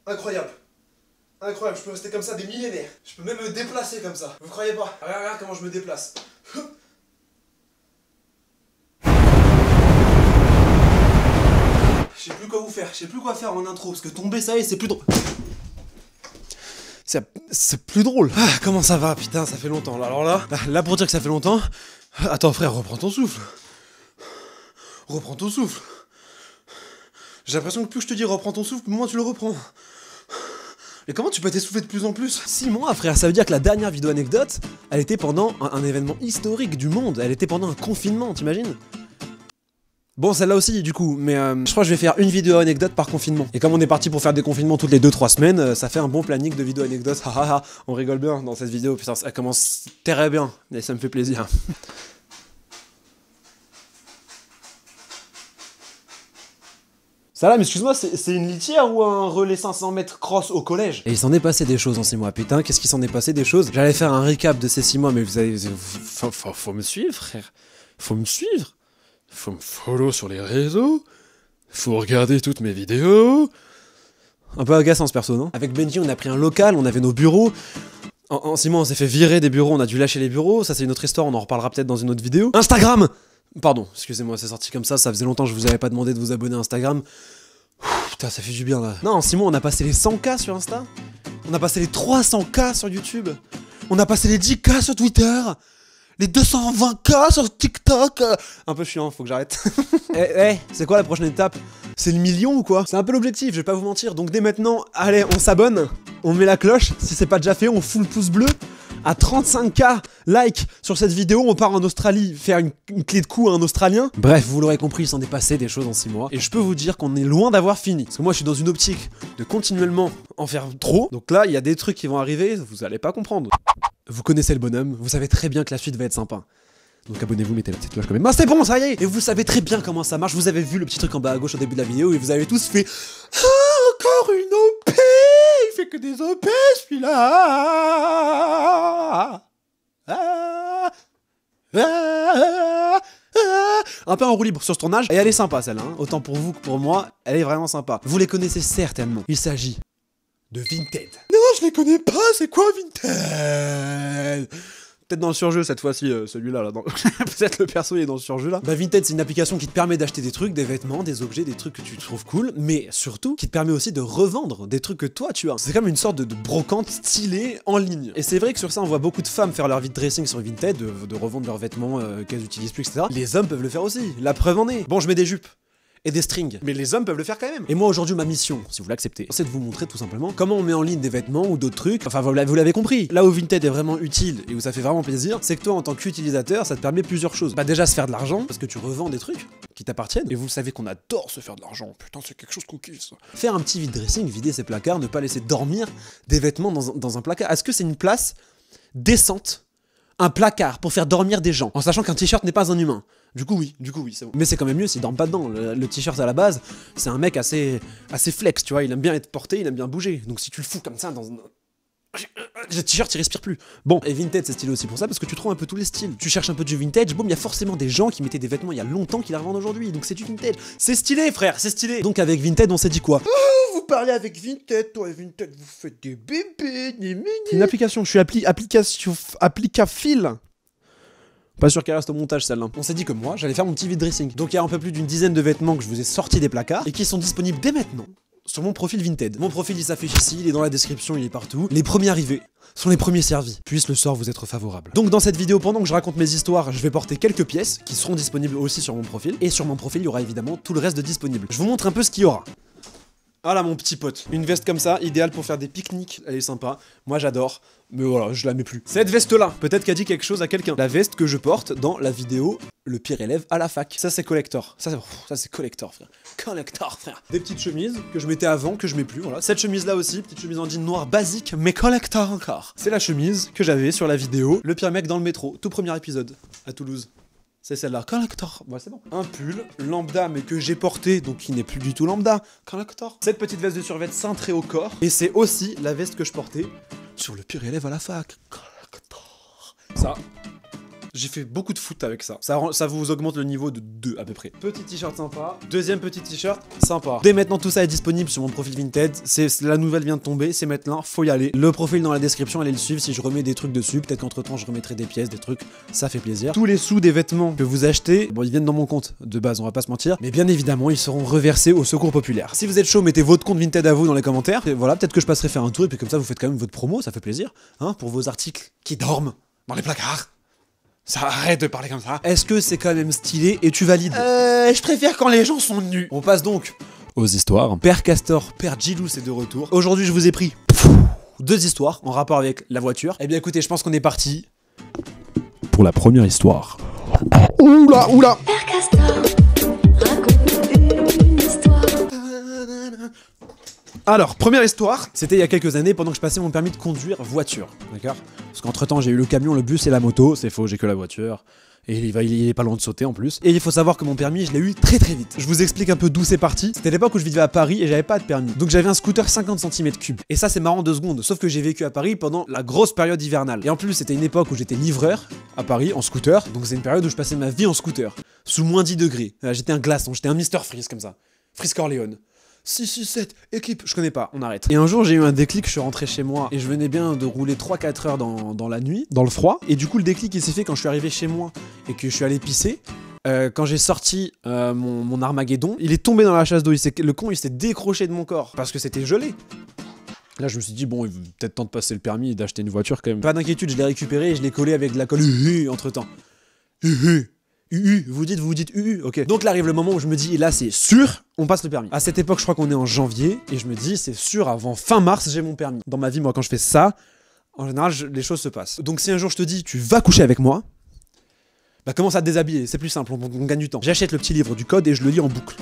Incroyable. Incroyable, je peux rester comme ça des millénaires. Je peux même me déplacer comme ça. Vous croyez pas? Regarde, regarde comment je me déplace. Je sais plus quoi vous faire, je sais plus quoi faire en intro, parce que tomber ça y est, c'est plus drôle. C'est plus drôle. Ah, comment ça va, putain, ça fait longtemps. Alors là pour dire que ça fait longtemps... Attends frère, reprends ton souffle. Reprends ton souffle. J'ai l'impression que plus je te dis reprends ton souffle, moins tu le reprends. Mais comment tu peux t'essouffler de plus en plus? 6 mois frère, ça veut dire que la dernière vidéo anecdote, elle était pendant un événement historique du monde. Elle était pendant un confinement, t'imagines? Bon, celle-là aussi, du coup, mais je crois que je vais faire une vidéo anecdote par confinement. Et comme on est parti pour faire des confinements toutes les 2-3 semaines, ça fait un bon planning de vidéos anecdotes. On rigole bien dans cette vidéo, putain, ça commence très bien, et ça me fait plaisir. Salam, excuse-moi, c'est une litière ou un relais 500 mètres cross au collège? Et il s'en est passé des choses en 6 mois, putain, qu'est-ce qu'il s'en est passé des choses? J'allais faire un recap de ces 6 mois, mais vous avez... Faut me suivre, frère. Faut me suivre. Faut me follow sur les réseaux, faut regarder toutes mes vidéos. Un peu agaçant ce perso, non? Avec Benji, on a pris un local, on avait nos bureaux. En 6 mois, on s'est fait virer des bureaux, on a dû lâcher les bureaux. Ça, c'est une autre histoire, on en reparlera peut-être dans une autre vidéo. Instagram! Pardon, excusez-moi, c'est sorti comme ça faisait longtemps que je vous avais pas demandé de vous abonner à Instagram. Putain, ça fait du bien là. Non, en 6 mois, on a passé les 100K sur Insta. On a passé les 300K sur YouTube. On a passé les 10K sur Twitter. Les 220K sur TikTok. Un peu chiant, faut que j'arrête. C'est quoi la prochaine étape? C'est le million ou quoi? C'est un peu l'objectif, je vais pas vous mentir. Donc dès maintenant, allez, on s'abonne, on met la cloche. Si c'est pas déjà fait, on fout le pouce bleu. À 35K like sur cette vidéo, on part en Australie faire une clé de cou à un Australien. Bref, vous l'aurez compris, il s'en est passé des choses en 6 mois. Et je peux vous dire qu'on est loin d'avoir fini. Parce que moi, je suis dans une optique de continuellement en faire trop. Donc là, il y a des trucs qui vont arriver, vous allez pas comprendre. Vous connaissez le bonhomme, vous savez très bien que la suite va être sympa. Donc abonnez-vous, mettez la petite cloche quand même. Ah, c'est bon, ça y est! Et vous savez très bien comment ça marche, vous avez vu le petit truc en bas à gauche au début de la vidéo et vous avez tous fait ah, encore une OP! Il fait que des OP celui-là! Un peu en roue libre sur ce tournage, et elle est sympa celle-là, hein. Autant pour vous que pour moi, elle est vraiment sympa. Vous les connaissez certainement, il s'agit de Vinted. Non, je les connais pas, c'est quoi Vinted? Peut-être dans le surjeu cette fois-ci, celui-là, là. Peut-être le perso il est dans le surjeu là. Bah Vinted, c'est une application qui te permet d'acheter des trucs, des vêtements, des objets, des trucs que tu trouves cool, mais surtout qui te permet aussi de revendre des trucs que toi tu as. C'est comme une sorte de brocante stylée en ligne. Et c'est vrai que sur ça, on voit beaucoup de femmes faire leur vide dressing sur Vinted, de revendre leurs vêtements qu'elles utilisent plus, etc. Les hommes peuvent le faire aussi, la preuve en est. Bon, je mets des jupes et des strings. Mais les hommes peuvent le faire quand même. Et moi aujourd'hui ma mission, si vous l'acceptez, c'est de vous montrer tout simplement comment on met en ligne des vêtements ou d'autres trucs. Enfin vous l'avez compris. Là où Vinted est vraiment utile et où ça fait vraiment plaisir, c'est que toi en tant qu'utilisateur, ça te permet plusieurs choses. Bah déjà se faire de l'argent, parce que tu revends des trucs qui t'appartiennent. Et vous savez qu'on adore se faire de l'argent. Putain c'est quelque chose qu'on kiffe ça. Faire un petit vide dressing, vider ses placards, ne pas laisser dormir des vêtements dans un placard. Est-ce que c'est une place décente? Un placard pour faire dormir des gens, en sachant qu'un t-shirt n'est pas un humain. Du coup oui, c'est bon. Mais c'est quand même mieux s'il dorme pas dedans. Le t-shirt à la base, c'est un mec assez flex, tu vois, il aime bien être porté, il aime bien bouger. Donc si tu le fous comme ça dans un... Le t-shirt il respire plus. Bon, et Vinted c'est stylé aussi pour ça parce que tu trouves un peu tous les styles. Tu cherches un peu du vintage, boum, il y a forcément des gens qui mettaient des vêtements il y a longtemps qui la revendent aujourd'hui. Donc c'est du vintage. C'est stylé frère, c'est stylé. Donc avec Vinted on s'est dit quoi? Vous parlez avec Vinted, toi et Vinted vous faites des bébés, des mini. Une application, je suis applicafile. Pas sûr qu'elle reste au montage celle-là. On s'est dit que moi, j'allais faire mon petit vide dressing. Donc il y a un peu plus d'une dizaine de vêtements que je vous ai sortis des placards et qui sont disponibles dès maintenant sur mon profil Vinted. Mon profil il s'affiche ici, il est dans la description, il est partout. Les premiers arrivés sont les premiers servis. Puisse le sort vous être favorable. Donc dans cette vidéo, pendant que je raconte mes histoires, je vais porter quelques pièces qui seront disponibles aussi sur mon profil. Et sur mon profil, il y aura évidemment tout le reste de disponible. Je vous montre un peu ce qu'il y aura. Ah là mon petit pote, une veste comme ça, idéale pour faire des pique-niques, elle est sympa, moi j'adore, mais voilà, je la mets plus. Cette veste là, peut-être qu'elle dit quelque chose à quelqu'un. La veste que je porte dans la vidéo Le pire élève à la fac. Ça c'est collector, ça c'est collector frère. Collector frère. Des petites chemises que je mettais avant, que je mets plus, voilà. Cette chemise là aussi, petite chemise en jean noir basique, mais collector encore. C'est la chemise que j'avais sur la vidéo Le pire mec dans le métro, tout premier épisode, à Toulouse. C'est celle-là, collector, ouais c'est bon. Un pull, lambda, mais que j'ai porté, donc qui n'est plus du tout lambda, collector. Cette petite veste de survêt cintrée au corps, et c'est aussi la veste que je portais sur Le pire élève à la fac, collector. Ça, J'ai fait beaucoup de foot avec ça. Ça vous augmente le niveau de 2 à peu près. Petit t-shirt sympa. Deuxième petit t-shirt sympa. Dès maintenant, tout ça est disponible sur mon profil Vinted. La nouvelle vient de tomber, c'est maintenant, faut y aller. Le profil dans la description, allez le suivre si je remets des trucs dessus. Peut-être qu'entre temps, je remettrai des pièces, des trucs. Ça fait plaisir. Tous les sous des vêtements que vous achetez, bon, ils viennent dans mon compte de base, on va pas se mentir. Mais bien évidemment, ils seront reversés au secours populaire. Si vous êtes chaud, mettez votre compte Vinted à vous dans les commentaires. Et voilà, peut-être que je passerai faire un tour et puis comme ça, vous faites quand même votre promo, ça fait plaisir. Hein, pour vos articles qui dorment dans les placards. Ça arrête de parler comme ça. Est-ce que c'est quand même stylé et tu valides? Je préfère quand les gens sont nus. On passe donc aux histoires. Père Castor, Père Gilous est de retour. Aujourd'hui, je vous ai pris 2 histoires en rapport avec la voiture. Eh bien écoutez, je pense qu'on est parti pour la première histoire. Oula, oula. Père Castor, raconte une histoire. Alors, première histoire, c'était il y a quelques années pendant que je passais mon permis de conduire voiture, d'accord? Parce qu'entre temps j'ai eu le camion, le bus et la moto, c'est faux, j'ai que la voiture. Et il est pas loin de sauter en plus. Et il faut savoir que mon permis, je l'ai eu très très vite. Je vous explique un peu d'où c'est parti. C'était l'époque où je vivais à Paris et j'avais pas de permis. Donc j'avais un scooter 50 cm3. Et ça c'est marrant 2 secondes. Sauf que j'ai vécu à Paris pendant la grosse période hivernale. Et en plus c'était une époque où j'étais livreur à Paris en scooter. Donc c'est une période où je passais ma vie en scooter. Sous moins 10 degrés. J'étais un glaçon, j'étais un Mr Freeze comme ça. Freeze Corleone. 667, équipe, je connais pas, on arrête. Et un jour j'ai eu un déclic, je suis rentré chez moi et je venais bien de rouler 3-4 heures dans la nuit, dans le froid. Et du coup le déclic il s'est fait quand je suis arrivé chez moi et que je suis allé pisser. Quand j'ai sorti mon Armageddon, il est tombé dans la chasse d'eau, le con il s'est décroché de mon corps parce que c'était gelé. Là je me suis dit bon il est peut-être temps de passer le permis et d'acheter une voiture quand même. Pas d'inquiétude, je l'ai récupéré et je l'ai collé avec de la colle entre temps. Vous dites ok. Donc là arrive le moment où je me dis, là c'est sûr, on passe le permis. À cette époque, je crois qu'on est en janvier, et je me dis, c'est sûr, avant fin mars, j'ai mon permis. Dans ma vie, moi, quand je fais ça, en général, les choses se passent. Donc si un jour je te dis, tu vas coucher avec moi, bah commence à te déshabiller, c'est plus simple, on gagne du temps. J'achète le petit livre du code et je le lis en boucle.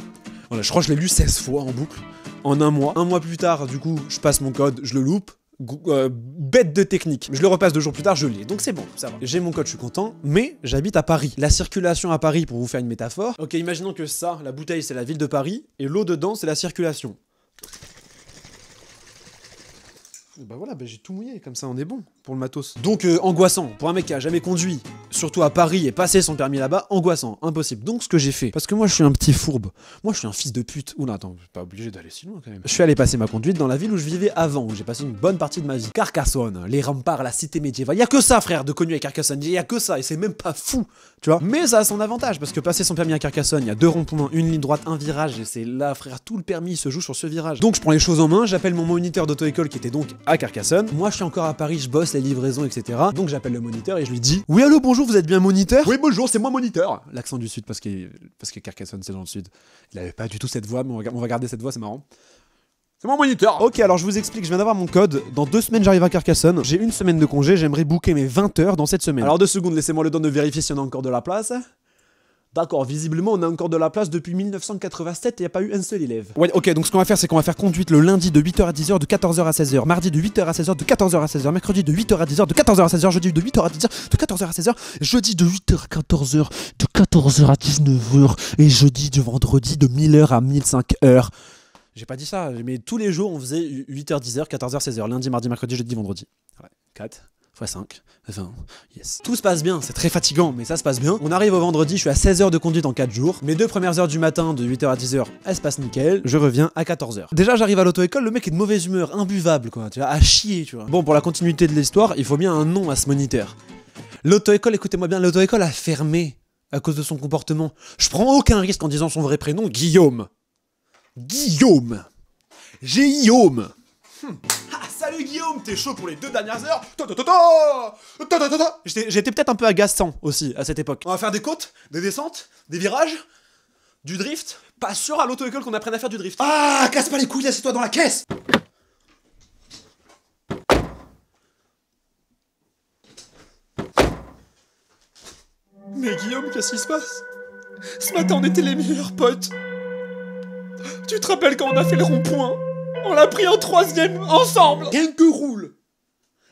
Voilà, je crois que je l'ai lu 16 fois en boucle, en un mois. Un mois plus tard, du coup, je passe mon code, je le loupe. Bête de technique. Je le repasse 2 jours plus tard, je l'ai. Donc c'est bon, ça va. J'ai mon code, je suis content, mais j'habite à Paris. La circulation à Paris, pour vous faire une métaphore. Ok, imaginons que ça, la bouteille, c'est la ville de Paris, et l'eau dedans, c'est la circulation. Bah voilà, bah j'ai tout mouillé, comme ça on est bon pour le matos. Donc angoissant, pour un mec qui a jamais conduit, surtout à Paris et passé son permis là-bas, angoissant, impossible. Donc ce que j'ai fait, parce que moi je suis un petit fourbe, moi je suis un fils de pute. Oula attends, je suis pas obligé d'aller si loin quand même. Je suis allé passer ma conduite dans la ville où je vivais avant, où j'ai passé une bonne partie de ma vie. Carcassonne, les remparts, la cité médiévale, y a que ça frère de connu à Carcassonne, y a que ça, et c'est même pas fou, tu vois. Mais ça a son avantage, parce que passer son permis à Carcassonne, y a 2 ronds-points, une ligne droite, un virage, et c'est là frère, tout le permis se joue sur ce virage. Donc je prends les choses en main, j'appelle mon moniteur d'auto-école qui était donc à Carcassonne. Moi je suis encore à Paris, je bosse les livraisons, etc. Donc j'appelle le moniteur et je lui dis oui allô bonjour, vous êtes bien moniteur? Oui bonjour, c'est moi moniteur. L'accent du sud parce que Carcassonne c'est dans le sud. Il avait pas du tout cette voix, mais on va garder cette voix, c'est marrant. C'est mon moniteur. Ok, alors je vous explique, je viens d'avoir mon code. Dans 2 semaines, j'arrive à Carcassonne. J'ai 1 semaine de congé, j'aimerais booker mes 20 heures dans cette semaine. Alors 2 secondes, laissez-moi le temps de vérifier s'il y en a encore de la place. D'accord, visiblement on a encore de la place depuis 1987 et il n'y a pas eu un seul élève. Ouais, ok, donc ce qu'on va faire c'est qu'on va faire conduite le lundi de 8h à 10h, de 14h à 16h, mardi de 8h à 16h, de 14h à 16h, mercredi de 8h à 10h, de 14h à 16h, jeudi de 8h à 10h, de 14h à 16h, jeudi de 8h à 14h, de 14h à 19h, et jeudi de vendredi de 1000h à 1005h. J'ai pas dit ça, mais tous les jours on faisait 8h, 10h, 14h, 16h, lundi, mardi, mercredi, jeudi, vendredi. Ouais, 4 x 5, 20, yes. Tout se passe bien, c'est très fatigant, mais ça se passe bien. On arrive au vendredi, je suis à 16 heures de conduite en 4 jours. Mes 2 premières heures du matin, de 8h à 10h, elles se passent nickel. Je reviens à 14h. Déjà, j'arrive à l'auto-école, le mec est de mauvaise humeur, imbuvable, quoi, tu vois, à chier, tu vois. Bon, pour la continuité de l'histoire, il faut bien un nom à ce moniteur. L'auto-école, écoutez-moi bien, l'auto-école a fermé à cause de son comportement. Je prends aucun risque en disant son vrai prénom, Guillaume. Guillaume. J'ai Guillaume. Ah, salut Guillaume, t'es chaud pour les 2 dernières heures? J'étais peut-être un peu agaçant aussi à cette époque. On va faire des côtes, des descentes, des virages, du drift. Pas sûr à l'auto-école qu'on apprenne à faire du drift. Ah, casse pas les couilles, assieds-toi dans la caisse. Mais Guillaume, qu'est-ce qui se passe? Ce matin, on était les meilleurs potes. Tu te rappelles quand on a fait le rond-point? On l'a pris en 3e ensemble. Rien que roule.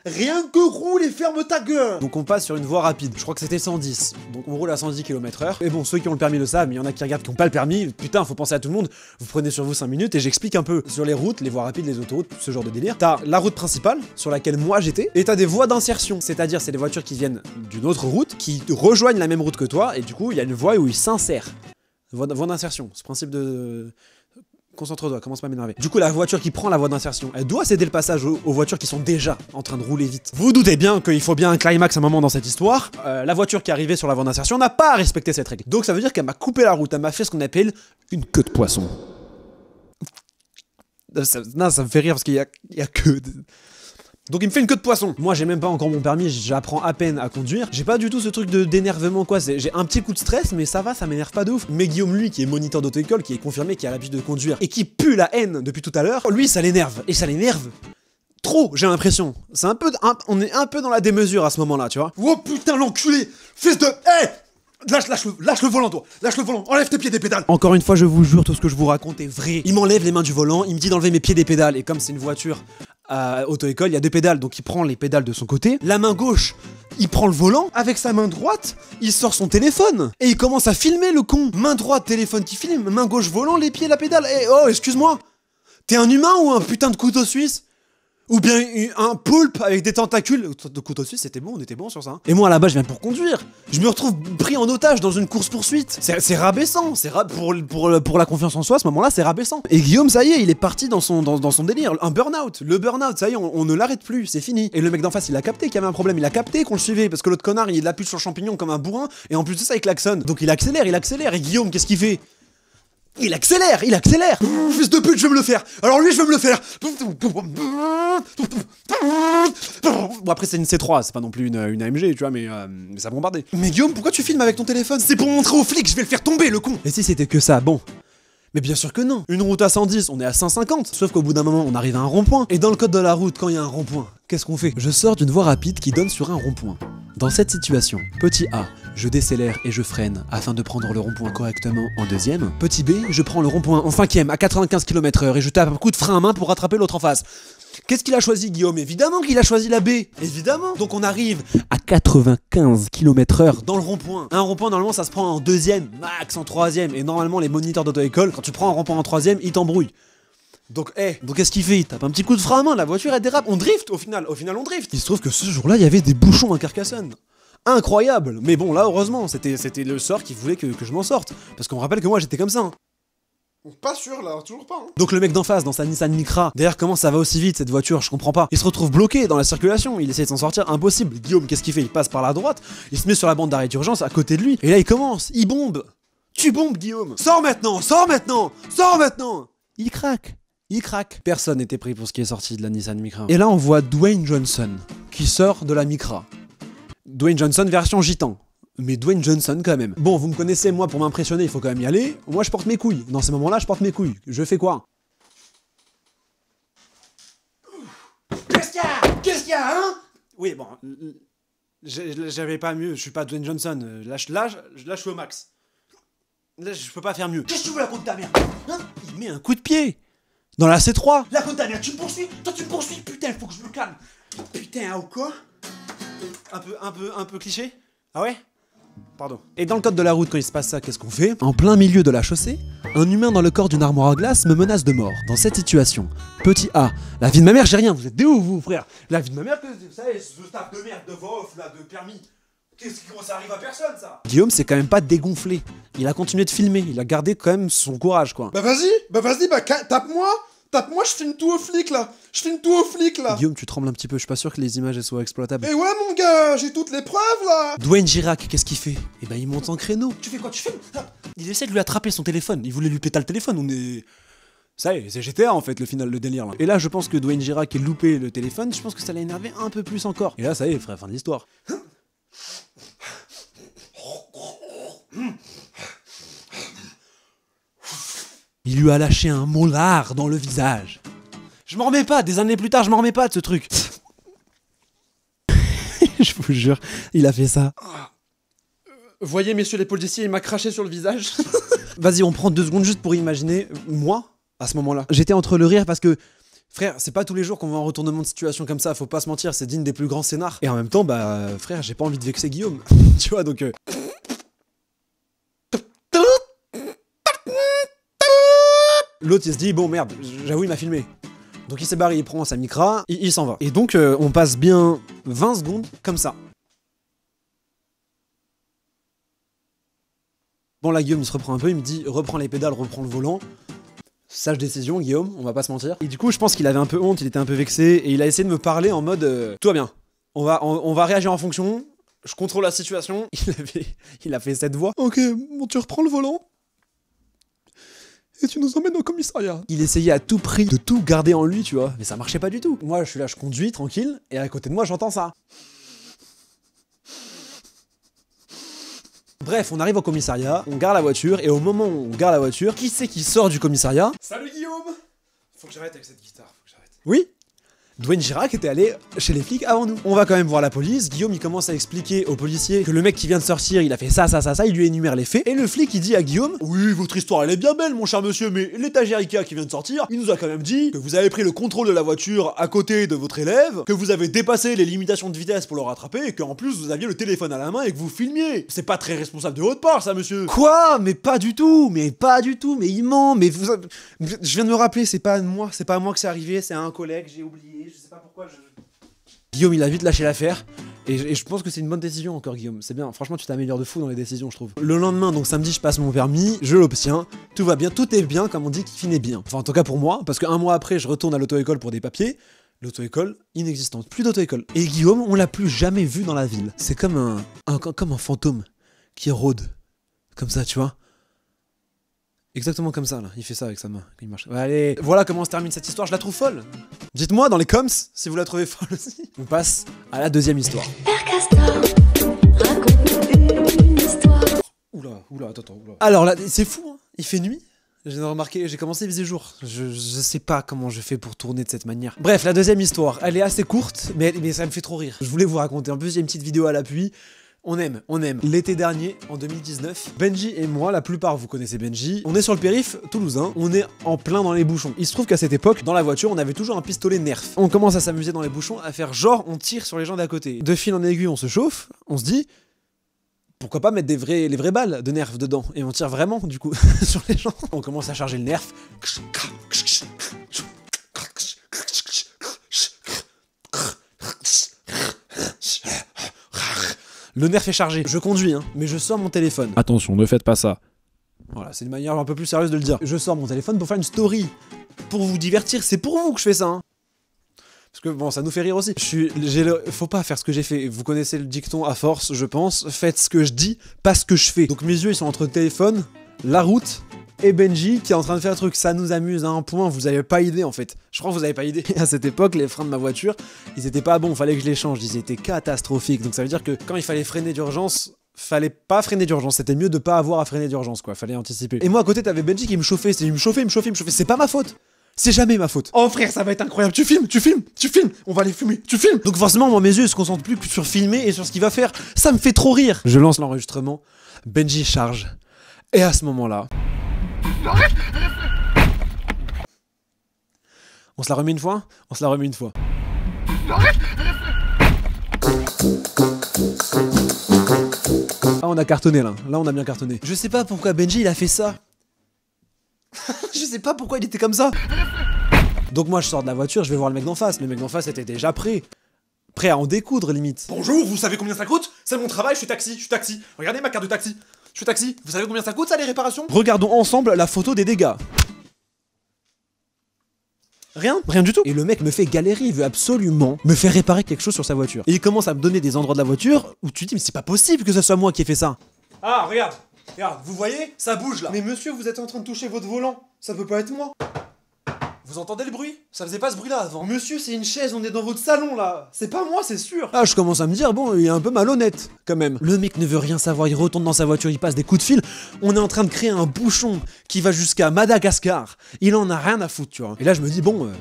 Rien que roule et ferme ta gueule. Donc on passe sur une voie rapide. Je crois que c'était 110. Donc on roule à 110 km/h. Et bon, ceux qui ont le permis le savent, mais il y en a qui regardent qui n'ont pas le permis. Putain, faut penser à tout le monde. Vous prenez sur vous 5 minutes et j'explique un peu sur les routes, les voies rapides, les autoroutes, ce genre de délire. T'as la route principale sur laquelle moi j'étais, et t'as des voies d'insertion. C'est-à-dire, c'est des voitures qui viennent d'une autre route, qui rejoignent la même route que toi, et du coup, il y a une voie où ils s'insèrent. Voie d'insertion. Ce principe de. Concentre-toi, commence pas à m'énerver. Du coup, la voiture qui prend la voie d'insertion, elle doit céder le passage aux voitures qui sont déjà en train de rouler vite. Vous doutez bien qu'il faut bien un climax à un moment dans cette histoire. La voiture qui est arrivée sur la voie d'insertion n'a pas respecté cette règle. Donc ça veut dire qu'elle m'a coupé la route, elle m'a fait ce qu'on appelle une queue de poisson. Non, ça me fait rire parce qu'il y a que... Donc il me fait une queue de poisson. Moi j'ai même pas encore mon permis, j'apprends à peine à conduire. J'ai pas du tout ce truc d'énervement quoi, j'ai un petit coup de stress mais ça va, ça m'énerve pas de ouf. Mais Guillaume lui qui est moniteur d'auto-école, qui est confirmé, qui a l'habitude de conduire et qui pue la haine depuis tout à l'heure, lui ça l'énerve. Et ça l'énerve trop, j'ai l'impression. C'est on est un peu dans la démesure à ce moment là, tu vois. Oh putain l'enculé, fils de... Hey, lâche le volant, toi. Lâche le volant. Enlève tes pieds des pédales. Encore une fois, je vous jure, tout ce que je vous raconte est vrai. Il m'enlève les mains du volant, il me dit d'enlever mes pieds des pédales. Et comme c'est une voiture à auto-école, il y a 2 pédales. Donc il prend les pédales de son côté. La main gauche, il prend le volant. Avec sa main droite, il sort son téléphone. Et il commence à filmer, le con. Main droite, téléphone qui filme. Main gauche, volant, les pieds, la pédale. Eh, oh, excuse-moi. T'es un humain ou un putain de couteau suisse ? Ou bien un poulpe avec des tentacules. De couteau suisse, c'était bon, on était bon sur ça. Hein. Et moi là-bas, je viens pour conduire. Je me retrouve pris en otage dans une course-poursuite. C'est rabaissant. Pour la confiance en soi, à ce moment-là, c'est rabaissant. Et Guillaume, ça y est, il est parti dans son délire. Un burn-out. Le burn-out, ça y est, on ne l'arrête plus, c'est fini. Et le mec d'en face, il a capté qu'il y avait un problème. Il a capté qu'on le suivait parce que l'autre connard, il appuie sur le champignon comme un bourrin. Et en plus de ça, il klaxonne. Donc il accélère. Et Guillaume, qu'est-ce qu'il fait ? Il accélère. Fils de pute, je vais me le faire. Alors lui, je vais me le faire. Bon, après, c'est une C3, c'est pas non plus une AMG, tu vois, mais ça a bombardé. Mais Guillaume, pourquoi tu filmes avec ton téléphone ? C'est pour montrer aux flics, je vais le faire tomber, le con. Et si c'était que ça, bon. Mais bien sûr que non. Une route à 110, on est à 150. Sauf qu'au bout d'un moment, on arrive à un rond-point. Et dans le code de la route, quand il y a un rond-point, qu'est-ce qu'on fait ? Je sors d'une voie rapide qui donne sur un rond-point. Dans cette situation, petit A, je décélère et je freine afin de prendre le rond-point correctement en deuxième. Petit B, je prends le rond-point en cinquième à 95 km/h et je tape un coup de frein à main pour rattraper l'autre en face. Qu'est-ce qu'il a choisi, Guillaume ? Évidemment qu'il a choisi la B. Évidemment. Donc on arrive à 95 km/h dans le rond-point. Un rond-point, normalement, ça se prend en deuxième, max en troisième. Et normalement, les moniteurs d'auto-école, quand tu prends un rond-point en troisième, ils t'embrouillent. Donc, donc qu'est-ce qu'il fait ? Il tape un petit coup de frein à main, la voiture elle dérape. On drift au final on drift. Il se trouve que ce jour-là, il y avait des bouchons à Carcassonne. Incroyable. Mais bon, là, heureusement, c'était le sort qui voulait que je m'en sorte. Parce qu'on me rappelle que moi, j'étais comme ça. Hein. Pas sûr là, toujours pas. Hein. Donc le mec d'en face, dans sa Nissan Micra, d'ailleurs comment ça va aussi vite cette voiture, je comprends pas. Il se retrouve bloqué dans la circulation, il essaie de s'en sortir, impossible. Guillaume, qu'est-ce qu'il fait ? Il passe par la droite, il se met sur la bande d'arrêt d'urgence à côté de lui, et là il commence, il bombe. Tu bombes Guillaume. Sors maintenant. Il craque. Personne n'était pris pour ce qui est sorti de la Nissan Micra. Et là on voit Dwayne Johnson, qui sort de la Micra. Dwayne Johnson version gitan. Mais Dwayne Johnson quand même. Bon, vous me connaissez, moi pour m'impressionner, il faut quand même y aller. Moi je porte mes couilles. Dans ces moments-là, je porte mes couilles. Je fais quoi ? Qu'est-ce qu'il y a, hein ? Oui, bon. J'avais pas mieux, je suis pas Dwayne Johnson. Là, je suis au max. Là, je peux pas faire mieux. Qu'est-ce que tu veux, la con de ta mère ? Hein ? Il met un coup de pied. Dans la C3. La con de ta mère, tu me poursuis ? Toi, tu me poursuis ? Putain, faut que je me calme. Putain, ou quoi ? Un peu cliché ? Ah ouais ? Pardon. Et dans le code de la route, quand il se passe ça, qu'est-ce qu'on fait ? En plein milieu de la chaussée, un humain dans le corps d'une armoire à glace me menace de mort. Dans cette situation, petit A, la vie de ma mère, j'ai rien, vous êtes des ouf, vous, frère. La vie de ma mère, vous savez, ce staff de merde, de voix off, là, de permis. Comment ça arrive à personne, ça ? Guillaume, c'est quand même pas dégonflé. Il a continué de filmer, il a gardé quand même son courage, quoi. Bah vas-y, tape-moi, je filme tout au flic, là. Guillaume, tu trembles un petit peu, je suis pas sûr que les images elles soient exploitables. Eh ouais, mon gars, j'ai toutes les preuves, là. Dwayne Girac, qu'est-ce qu'il fait ? Eh ben, il monte en créneau. Tu fais quoi ? Tu filmes ? Il essaie de lui attraper son téléphone, il voulait lui péter le téléphone, on est... Ça y est, c'est GTA en fait, le délire là. Et là, je pense que Dwayne Girac ait loupé le téléphone, je pense que ça l'a énervé un peu plus encore. Et là, ça y est, frère, fin de l'histoire. Il lui a lâché un molar dans le visage. Je m'en remets pas, des années plus tard, je m'en remets pas de ce truc. Je vous jure, il a fait ça. Voyez, messieurs les policiers, il m'a craché sur le visage. Vas-y, on prend 2 secondes juste pour imaginer, moi, à ce moment-là. J'étais entre le rire parce que Frère, c'est pas tous les jours qu'on voit un retournement de situation comme ça, faut pas se mentir, c'est digne des plus grands scénars. Et en même temps, bah, frère, j'ai pas envie de vexer Guillaume. Tu vois, donc... L'autre, il se dit, bon, merde, j'avoue, il m'a filmé. Donc il s'est barré, il prend sa micra, il s'en va. Et donc, on passe bien 20 secondes comme ça. Bon, là, Guillaume, il se reprend un peu, il me dit, reprends les pédales, reprends le volant. Sage décision, Guillaume, on va pas se mentir. Et du coup, je pense qu'il avait un peu honte, il était un peu vexé, et il a essayé de me parler en mode tout va bien, on va réagir en fonction, je contrôle la situation. Il a fait cette voix. Ok, bon, tu reprends le volant, et tu nous emmènes au commissariat. Il essayait à tout prix de tout garder en lui, tu vois, mais ça marchait pas du tout. Moi, je suis là, je conduis, tranquille, et à côté de moi, j'entends ça. Bref, on arrive au commissariat, on gare la voiture, et au moment où on gare la voiture, qui c'est qui sort du commissariat? Salut Guillaume. Faut que j'arrête avec cette guitare, faut que j'arrête. Oui, Dwayne Chirac était allé chez les flics avant nous. On va quand même voir la police. Guillaume, il commence à expliquer au policier que le mec qui vient de sortir, il a fait ça, il lui énumère les faits. Et le flic, il dit à Guillaume, oui, votre histoire, elle est bien belle, mon cher monsieur, mais l'étagère Ikea qui vient de sortir, il nous a quand même dit que vous avez pris le contrôle de la voiture à côté de votre élève, que vous avez dépassé les limitations de vitesse pour le rattraper, et qu'en plus, vous aviez le téléphone à la main et que vous filmiez. C'est pas très responsable de votre part, ça, monsieur. Quoi? Mais pas du tout, mais il ment, mais vous... Je viens de me rappeler, c'est pas à moi que c'est arrivé, c'est à un collègue, j'ai oublié, je sais pas pourquoi Guillaume, il a vite lâché l'affaire, et je pense que c'est une bonne décision encore, Guillaume. C'est bien, franchement, tu t'améliores de fou dans les décisions, je trouve. Le lendemain, donc samedi, je passe mon permis, je l'obtiens, tout va bien, tout est bien, comme on dit, qui finit bien. Enfin, en tout cas pour moi, parce qu'un mois après, je retourne à l'auto-école pour des papiers, l'auto-école inexistante, plus d'auto-école. Et Guillaume, on l'a plus jamais vu dans la ville. C'est comme comme un fantôme qui rôde, comme ça, tu vois. Exactement comme ça, là. Il fait ça avec sa main. Il marche. Allez, voilà comment se termine cette histoire. Je la trouve folle. Dites-moi dans les coms si vous la trouvez folle aussi. On passe à la deuxième histoire. Père Castor, raconte une histoire. Oula, attends. Alors là, c'est fou, hein. Il fait nuit. J'ai remarqué, j'ai commencé, il faisait jour. Je sais pas comment je fais pour tourner de cette manière. Bref, la deuxième histoire, elle est assez courte, mais ça me fait trop rire. Je voulais vous raconter. En plus, il y a une petite vidéo à l'appui. On aime. L'été dernier, en 2019, Benji et moi, la plupart vous connaissez Benji, on est sur le périph' toulousain, on est en plein dans les bouchons. Il se trouve qu'à cette époque, dans la voiture, on avait toujours un pistolet Nerf. On commence à s'amuser dans les bouchons, à faire genre on tire sur les gens d'à côté. De fil en aiguille, on se chauffe, on se dit, pourquoi pas mettre les vraies balles de Nerf dedans? Et on tire vraiment, du coup, sur les gens. On commence à charger le Nerf. Le Nerf est chargé, je conduis, hein, mais je sors mon téléphone. Attention, ne faites pas ça. Voilà, c'est une manière un peu plus sérieuse de le dire. Je sors mon téléphone pour faire une story. Pour vous divertir, c'est pour vous que je fais ça, hein. Parce que bon, ça nous fait rire aussi. Faut pas faire ce que j'ai fait. Vous connaissez le dicton à force, je pense. Faites ce que je dis, pas ce que je fais. Donc mes yeux, ils sont entre le téléphone, la route et Benji qui est en train de faire un truc. Ça nous amuse à un point, vous avez pas idée en fait. Je crois que vous avez pas idée. À cette époque, les freins de ma voiture, ils étaient pas bons, fallait que je les change. Ils étaient catastrophiques. Donc ça veut dire que quand il fallait freiner d'urgence, fallait pas freiner d'urgence. C'était mieux de pas avoir à freiner d'urgence, quoi. Fallait anticiper. Et moi à côté, t'avais Benji qui me chauffait. Il me chauffait. C'est pas ma faute. C'est jamais ma faute. Oh frère, ça va être incroyable. Tu filmes. On va les fumer. Tu filmes. Donc forcément, moi, mes yeux, ils se concentrent plus que sur filmer et sur ce qu'il va faire. Ça me fait trop rire. Je lance l'enregistrement. Benji charge. Et à ce moment-là... On se la remet une fois? Ah, on a cartonné là. Là, on a bien cartonné. Je sais pas pourquoi Benji, il a fait ça. Je sais pas pourquoi il était comme ça. Donc moi, je sors de la voiture, je vais voir le mec d'en face. Le mec d'en face était déjà prêt à en découdre, limite. Bonjour, vous savez combien ça coûte? C'est mon travail, je suis taxi. Regardez ma carte de taxi. Je suis taxi. Vous savez combien ça coûte, ça, les réparations? Regardons ensemble la photo des dégâts. Rien du tout. Et le mec me fait galérer, il veut absolument me faire réparer quelque chose sur sa voiture. Et il commence à me donner des endroits de la voiture où tu te dis mais c'est pas possible que ce soit moi qui ai fait ça. Ah, regarde, vous voyez? Ça bouge là. Mais monsieur, vous êtes en train de toucher votre volant. Ça peut pas être moi. Vous entendez le bruit? Ça faisait pas ce bruit là avant. Monsieur, c'est une chaise, on est dans votre salon là. C'est pas moi, c'est sûr. Ah, je commence à me dire, bon, il est un peu malhonnête, quand même. Le mec ne veut rien savoir, il retourne dans sa voiture, il passe des coups de fil. On est en train de créer un bouchon qui va jusqu'à Madagascar. Il en a rien à foutre, tu vois. Et là, je me dis, bon,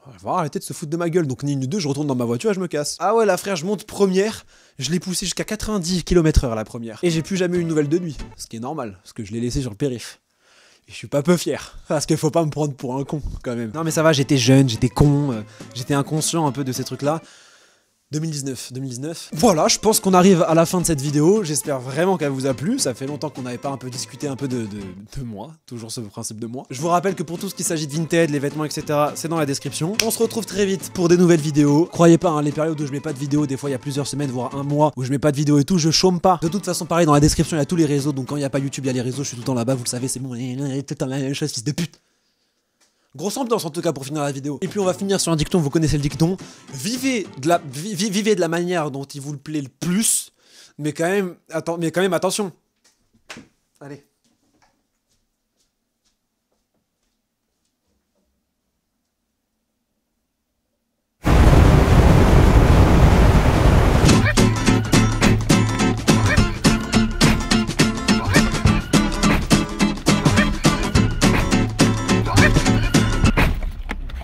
on va arrêter de se foutre de ma gueule. Donc, ni une ni deux, je retourne dans ma voiture et je me casse. Ah ouais, la frère, je monte première. Je l'ai poussé jusqu'à 90 km/h la première. Et j'ai plus jamais eu une nouvelle de lui. Ce qui est normal, parce que je l'ai laissé sur le périph'. Et je suis pas peu fier, parce qu'il faut pas me prendre pour un con, quand même. Non mais ça va, j'étais jeune, j'étais con, j'étais inconscient un peu de ces trucs-là. 2019. Voilà, je pense qu'on arrive à la fin de cette vidéo. J'espère vraiment qu'elle vous a plu. Ça fait longtemps qu'on n'avait pas un peu discuté un peu de moi. Toujours ce principe de moi. Je vous rappelle que pour tout ce qui s'agit de Vinted, les vêtements, etc., c'est dans la description. On se retrouve très vite pour des nouvelles vidéos. Croyez pas, hein, les périodes où je mets pas de vidéo, des fois il y a plusieurs semaines, voire un mois, où je mets pas de vidéo et tout, je chôme pas. De toute façon, pareil, dans la description, il y a tous les réseaux. Donc quand il n'y a pas YouTube, il y a les réseaux. Je suis tout le temps là-bas, vous le savez, c'est bon. Tout le temps la même chose, fils de pute. Grosse ambiance en tout cas pour finir la vidéo. Et puis on va finir sur un dicton, vous connaissez le dicton. Vivez de la manière dont il vous le plaît le plus, mais quand même attention. Allez.